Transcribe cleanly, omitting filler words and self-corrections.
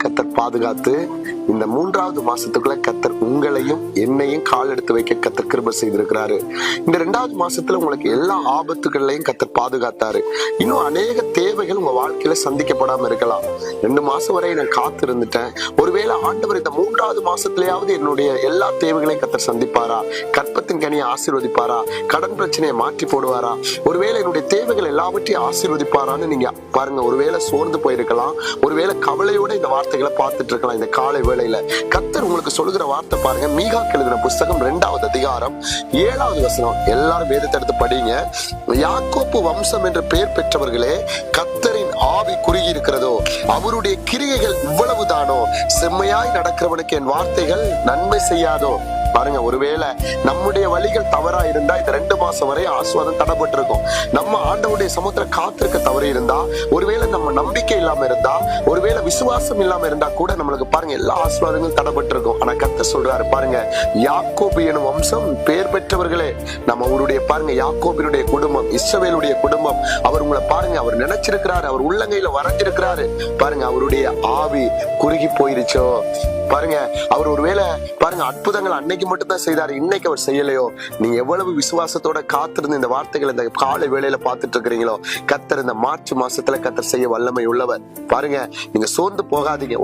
கத்தர் பாதுகாத்து இந்த 3வது மாசத்துக்குள்ள கத்தர் உங்களையும் என்னையும் கால் எடுத்து வைக்க கத்தர் கிருபை செய்திருக்கிறாரு. இந்த 2வது மாசத்துல உங்களுக்கு எல்லா ஆபத்துகள்லையும் கத்தர் பாதுகாத்தாரு. இன்னும் அநேக தேவைகள் உங்க வாழ்க்கையில சந்திக்கப்படாம இருக்கலாம். 2 மாசம் வரை நான் காத்து இருந்துட்டேன். ஒருவேளை ஆண்டவர் இந்த 3வது மாசத்துலயாவது என்னுடைய எல்லா தேவைகளையும் கத்தர் சந்திப்பாரா? கற்பத்தின் கனியை ஆசீர்வதிப்பாரா? கடன் பிரச்சனையை மாற்றி போடுவாரா? ஒருவேளை என்னுடைய தேவைகள் எல்லாவற்றையும் ஆசீர்வதிப்பாரான்னு நீங்க பாருங்க. ஒருவேளை சோர்ந்து போயிருக்கலாம், ஒருவேளை கவலையோட இந்த வார்த்தைகளை பார்த்துட்டு இருக்கலாம். இந்த காலை வேளையில கர்த்தர் உங்களுக்கு சொல்லுகிற வார்த்தை பாருங்க. மீகாக்கு எழுதின புஸ்தகம் 2வது அதிகாரம் 7வது வசனம். எல்லாரும் வேதத்தை எடுத்து படிங்க. யாக்கோப்பு வம்சம் என்று பெயர் பெற்றவர்களே, கர்த்தரின் ஆவி குறுகி இருக்கிறதோ, அவருடைய கிரியைகள் இவ்வளவுதானோ, செம்மையாய் நடக்கிறவனுக்கு என் வார்த்தைகள் நன்மை செய்யாதோ. பாருங்க, ஒருவேளை நம்முடைய வழிகள் தவறா இருந்தா இந்த 2 மாசம் வரை ஆசீர்வாதம் தடைப்பட்டு இருக்கும். நம்ம ஆண்டவருடைய சமுத்திர காத்திருக்க தவறி இருந்தா, ஒருவேளை நம்ம நம்பிக்கை இல்லாம இருந்தா, ஒருவேளை விசுவாசம் இல்லாம இருந்தா கூட நம்மளுக்கு பாருங்க எல்லா ஆசீர்வாதங்களும் தடைப்பட்டு இருக்கும். ஆனா கர்த்தர் சொல்றாரு பாருங்க, யாக்கோபு எனும் வம்சம் பெயர் பெற்றவர்களே. நம்ம அவருடைய பாருங்க யாக்கோபினுடைய குடும்பம், இஸ்ரவேலுடைய குடும்பம். அவர் உங்களை பாருங்க, அவர் நினைச்சிருக்கிறாரு, அவர் உள்ளங்கையில வரைஞ்சிருக்கிறாரு. பாருங்க, அவருடைய ஆவி குறுகி போயிருச்சோ பாருங்க. அவர் ஒருவேளை பாருங்க அற்புதங்கள் அன்னைக்கு மட்டும் தான் செய்தாரு, இன்னைக்கு அவர் செய்யலையோ. நீங்க எவ்வளவு விசுவாசத்தோட காத்திருந்து இந்த வார்த்தைகள் இந்த காலை வேளையில பார்த்துட்டு இருக்கிறீங்களோ, கர்த்தர் இந்த மார்ச் மாசத்துல கர்த்தர் செய்ய வல்லமை உள்ளவர். பாருங்க, நீங்க சோர்ந்து போகாதீங்க.